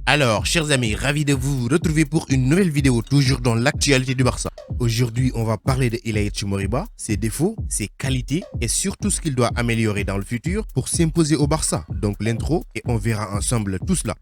Alors, chers amis, ravi de vous retrouver pour une nouvelle vidéo, toujours dans l'actualité du Barça. Aujourd'hui, on va parler de Ilaix Moriba, ses défauts, ses qualités et surtout ce qu'il doit améliorer dans le futur pour s'imposer au Barça. Donc l'intro et on verra ensemble tout cela.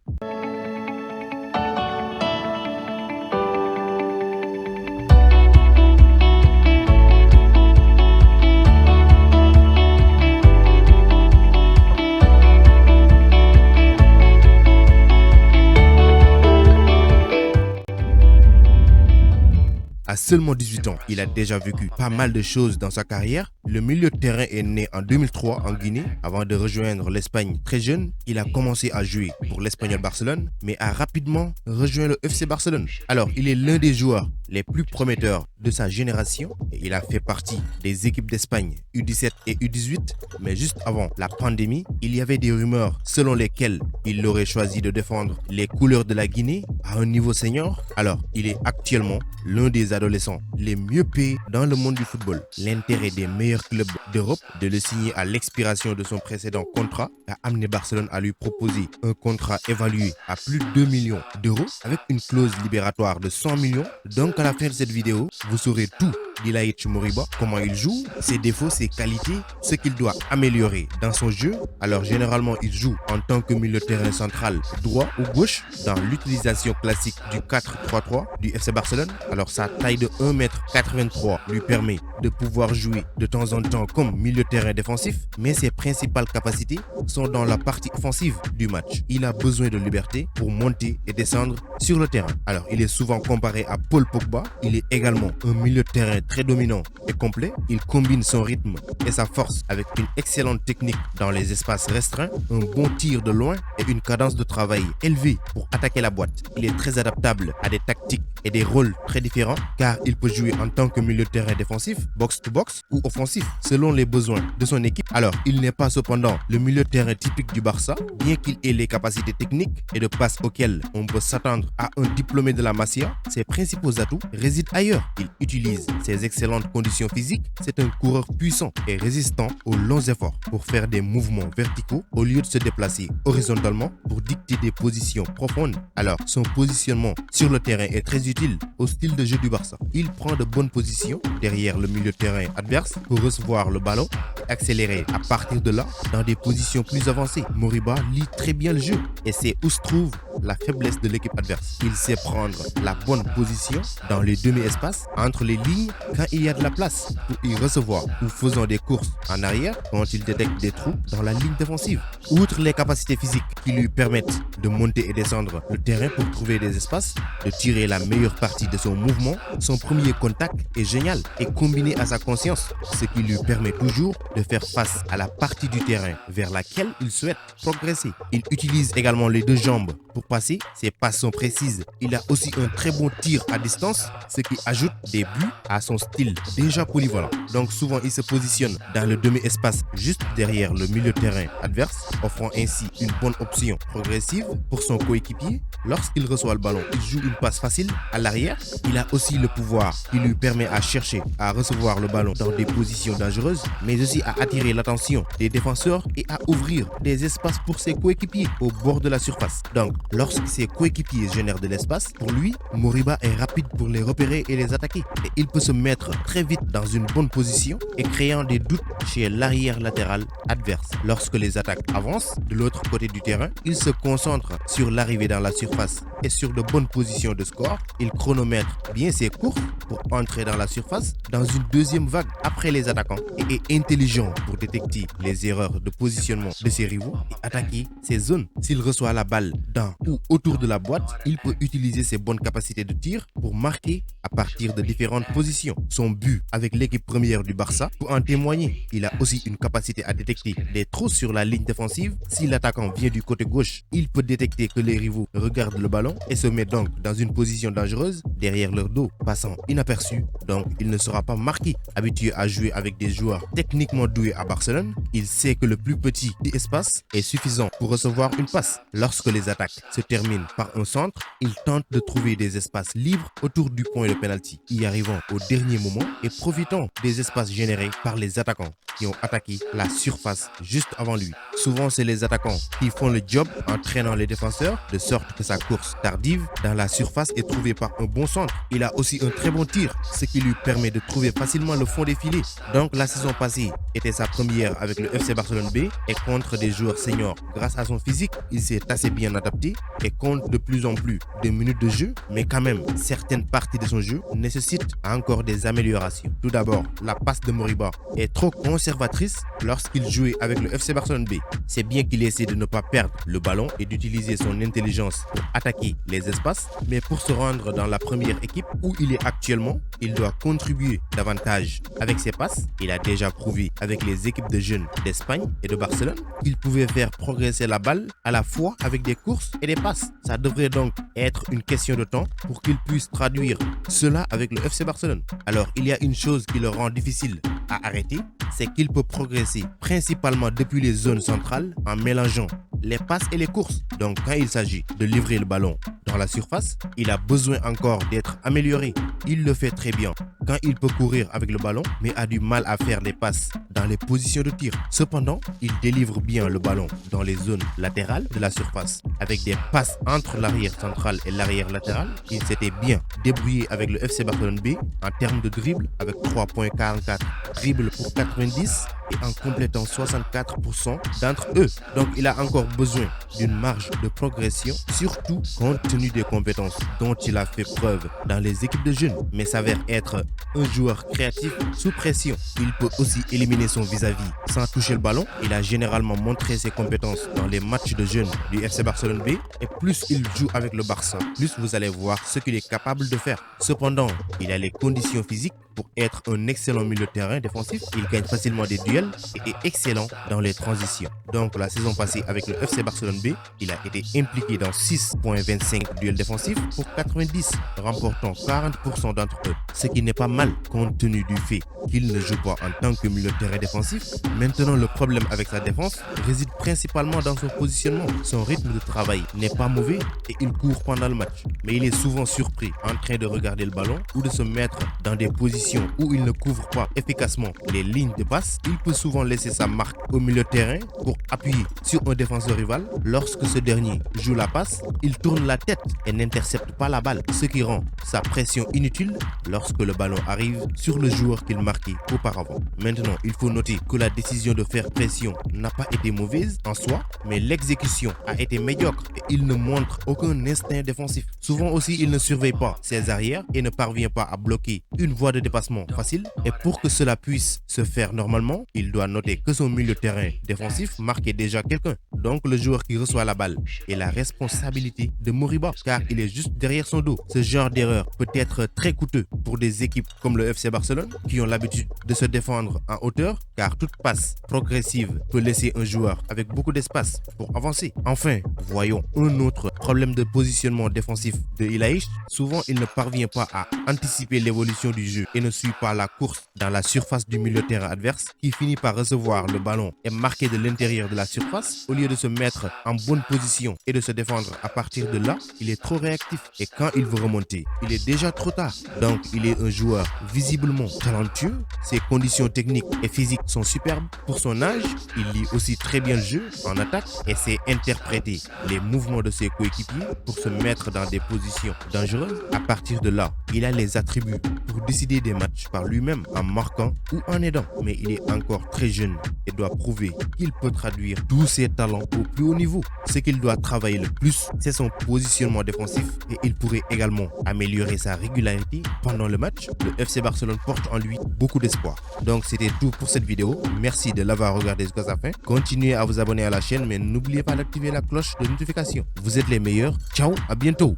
À seulement 18 ans, il a déjà vécu pas mal de choses dans sa carrière. Le milieu de terrain est né en 2003 en Guinée. Avant de rejoindre l'Espagne très jeune, il a commencé à jouer pour l'Espagnol Barcelone, mais a rapidement rejoint le FC Barcelone. Alors, il est l'un des joueurs les plus prometteurs de sa génération. Et il a fait partie des équipes d'Espagne U17 et U18, mais juste avant la pandémie, il y avait des rumeurs selon lesquelles il aurait choisi de défendre les couleurs de la Guinée à un niveau senior. Alors, il est actuellement l'un des adolescents les mieux payés dans le monde du football. L'intérêt des meilleurs clubs d'Europe de le signer à l'expiration de son précédent contrat a amené Barcelone à lui proposer un contrat évalué à plus de 2 millions d'euros avec une clause libératoire de 100 millions. Donc à la fin de cette vidéo, vous saurez tout d'Ilaix Moriba, comment il joue, ses défauts, ses qualités, ce qu'il doit améliorer dans son jeu. Alors généralement, il joue en tant que milieu de terrain central, droit ou gauche, dans l'utilisation classique du 4-3-3 du FC Barcelone. Alors sa taille de 1m83 lui permet de pouvoir jouer de temps en temps comme milieu de terrain défensif, mais ses principales capacités sont dans la partie offensive du match. Il a besoin de liberté pour monter et descendre sur le terrain. Alors il est souvent comparé à Paul Pogba. Il est également un milieu de terrain très dominant et complet. Il combine son rythme et sa force avec une excellente technique dans les espaces restreints, un bon tir de loin et une cadence de travail élevée pour attaquer la boîte. Il est très adaptable à des tactiques et des rôles très différents car il peut jouer en tant que milieu de terrain défensif, box-to-box ou offensif selon les besoins de son équipe. Alors, il n'est pas cependant le milieu de terrain typique du Barça, bien qu'il ait les capacités techniques et de passe auxquelles on peut s'attendre à un diplômé de la Masia. Ses principaux atouts résident ailleurs. Il utilise ses excellentes conditions physiques. C'est un coureur puissant et résistant aux longs efforts pour faire des mouvements verticaux au lieu de se déplacer horizontalement pour dicter des positions profondes. Alors, son positionnement sur le terrain est très utile au style de jeu du Barça. Il prend de bonnes positions derrière le milieu de terrain adverse pour recevoir le ballon et accélérer à partir de là dans des positions plus avancées. Moriba lit très bien le jeu et sait où se trouve la faiblesse de l'équipe adverse. Il sait prendre la bonne position dans les demi-espaces entre les lignes quand il y a de la place pour y recevoir ou faisant des courses en arrière quand il détecte des trous dans la ligne défensive. Outre les capacités physiques qui lui permettent de monter et descendre le terrain pour trouver des espaces, de tirer la meilleure partie de son mouvement, son premier contact est génial et combiné à sa conscience, ce qui lui permet toujours de faire face à la partie du terrain vers laquelle il souhaite progresser. Il utilise également les deux jambes pour passer, ses passes sont précises. Il a aussi un très bon tir à distance, ce qui ajoute des buts à son style déjà polyvalent. Donc souvent il se positionne dans le demi-espace juste derrière le milieu de terrain adverse, offrant ainsi une bonne option progressive pour son coéquipier. Lorsqu'il reçoit le ballon, il joue une passe facile à l'arrière. Il a aussi le pouvoir qui lui permet à chercher à recevoir le ballon dans des positions dangereuses, mais aussi à attirer l'attention des défenseurs et à ouvrir des espaces pour ses coéquipiers au bord de la surface. Donc, lorsque ses coéquipiers génèrent de l'espace, pour lui, Moriba est rapide pour les repérer et les attaquer. Et il peut se mettre très vite dans une bonne position et créant des doutes chez l'arrière latéral adverse. Lorsque les attaques avancent de l'autre côté du terrain, il se concentre sur l'arrivée dans la surface et sur de bonnes positions de score. Il chronomètre bien ses courses pour entrer dans la surface dans une deuxième vague après les attaquants et est intelligent pour détecter les erreurs de positionnement de ses rivaux et attaquer ses zones. S'il reçoit la balle dans ou autour de la boîte, il peut utiliser ses bonnes capacités de tir pour marquer à partir de différentes positions. Son but avec l'équipe première du Barça peut en témoigner. Il a aussi une capacité à détecter des trous sur la ligne défensive. Si l'attaquant vient du côté gauche, il peut détecter que les rivaux regardent le ballon et se met donc dans une position dangereuse derrière leur dos, passant inaperçu, donc il ne sera pas marqué. Habitué à jouer avec des joueurs techniquement doués à Barcelone, il sait que le plus petit espace est suffisant pour recevoir une passe. Lorsque les attaques se terminent par un centre, il tente de trouver des espaces libres autour du point de penalty, y arrivant au dernier moment et profitant des espaces générés par les attaquants. qui ont attaqué la surface juste avant lui. Souvent, c'est les attaquants qui font le job en traînant les défenseurs, de sorte que sa course tardive dans la surface est trouvée par un bon centre. Il a aussi un très bon tir, ce qui lui permet de trouver facilement le fond des filets. Donc la saison passée était sa première avec le FC Barcelone B et contre des joueurs seniors. Grâce à son physique, il s'est assez bien adapté et compte de plus en plus de minutes de jeu, mais quand même, certaines parties de son jeu nécessitent encore des améliorations. Tout d'abord, la passe de Moriba est trop conservatrice lorsqu'il jouait avec le FC Barcelone B. C'est bien qu'il essaie de ne pas perdre le ballon et d'utiliser son intelligence pour attaquer les espaces, mais pour se rendre dans la première équipe où il est actuellement, il doit contribuer davantage avec ses passes. Il a déjà prouvé avec les équipes de jeunes d'Espagne et de Barcelone qu'il pouvait faire progresser la balle à la fois avec des courses et des passes. Ça devrait donc être une question de temps pour qu'il puisse traduire cela avec le FC Barcelone. Alors, il y a une chose qui le rend difficile à arrêter, c'est qu'il peut progresser principalement depuis les zones centrales en mélangeant les passes et les courses. Donc quand il s'agit de livrer le ballon dans la surface, il a besoin encore d'être amélioré. Il le fait très bien quand il peut courir avec le ballon, mais a du mal à faire des passes dans les positions de tir. Cependant, il délivre bien le ballon dans les zones latérales de la surface. Avec des passes entre l'arrière central et l'arrière latéral, il s'était bien débrouillé avec le FC Barcelone B en termes de dribble avec 3.44 dribbles pour 90 et en complétant 64% d'entre eux. Donc il a encore besoin d'une marge de progression, surtout compte tenu des compétences dont il a fait preuve dans les équipes de jeunes, mais s'avère être un joueur créatif sous pression. Il peut aussi éliminer son vis-à-vis sans toucher le ballon. Il a généralement montré ses compétences dans les matchs de jeunes du FC Barcelone B et plus il joue avec le Barça, plus vous allez voir ce qu'il est capable de faire. Cependant, il a les conditions physiques pour être un excellent milieu de terrain défensif. Il gagne facilement des duels et est excellent dans les transitions. Donc la saison passée avec le FC Barcelone B, il a été impliqué dans 6.25 duels défensifs pour 90, remportant 40% d'entre eux, ce qui n'est pas mal compte tenu du fait qu'il ne joue pas en tant que milieu de terrain défensif. Maintenant, le problème avec sa défense réside principalement dans son positionnement. Son rythme de travail n'est pas mauvais et il court pendant le match, mais il est souvent surpris en train de regarder le ballon ou de se mettre dans des positions où il ne couvre pas efficacement les lignes de passe. Il peut souvent laisser sa marque au milieu de terrain pour appuyer sur un défenseur rival. Lorsque ce dernier joue la passe, il tourne la tête et n'intercepte pas la balle, ce qui rend sa pression inutile lorsque le ballon arrive sur le joueur qu'il marquait auparavant. Maintenant, il faut noter que la décision de faire pression n'a pas été mauvaise en soi, mais l'exécution a été médiocre et il ne montre aucun instinct défensif. Souvent aussi, il ne surveille pas ses arrières et ne parvient pas à bloquer une voie de dépassement facile. Et pour que cela puisse se faire normalement, il doit noter que son milieu de terrain défensif marquait déjà quelqu'un. Donc le joueur qui reçoit la balle est la responsabilité de Moriba, car il est juste derrière son dos. Ce genre d'erreur peut être très coûteux pour des équipes comme le FC Barcelone qui ont l'habitude de se défendre en hauteur, car toute passe progressive peut laisser un joueur avec beaucoup d'espace pour avancer. Enfin, voyons un autre problème de positionnement défensif de Ilaïch. Souvent, il ne parvient pas à anticiper l'évolution du jeu et ne suit pas la course dans la surface du milieu de terrain adverse, qui finit par recevoir le ballon et marquer de l'intérieur de la surface au lieu de se mettre en bonne position et de se défendre. À partir de là, il est trop réactif et quand il veut remonter, il est déjà trop tard. Donc il est un joueur visiblement talentueux, ses conditions techniques et physiques sont superbes. Pour son âge, il lit aussi très bien le jeu en attaque et sait interpréter les mouvements de ses coéquipiers pour se mettre dans des positions dangereuses. À partir de là, il a les attributs pour décider des matchs par lui-même en marquant ou en aidant. Mais il est encore très jeune et doit prouver qu'il peut traduire tous ses talents au plus haut niveau. Ce qu'il doit travailler le plus, c'est son positionnement défensif et il pourrait également améliorer sa régularité pendant le match. Le FC Barcelone porte en lui beaucoup d'espoir. Donc c'était tout pour cette vidéo. Merci de l'avoir regardé jusqu'à la fin. Continuez à vous abonner à la chaîne, mais n'oubliez pas d'activer la cloche de notification. Vous êtes les meilleurs. Ciao, à bientôt.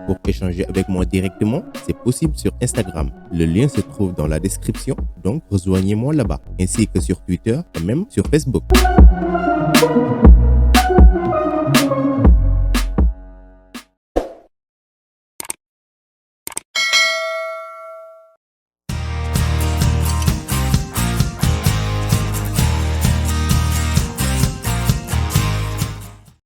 Pour échanger avec moi directement, c'est possible sur Instagram. Le lien se trouve dans la description, donc rejoignez-moi là-bas, ainsi que sur Twitter et même sur Facebook.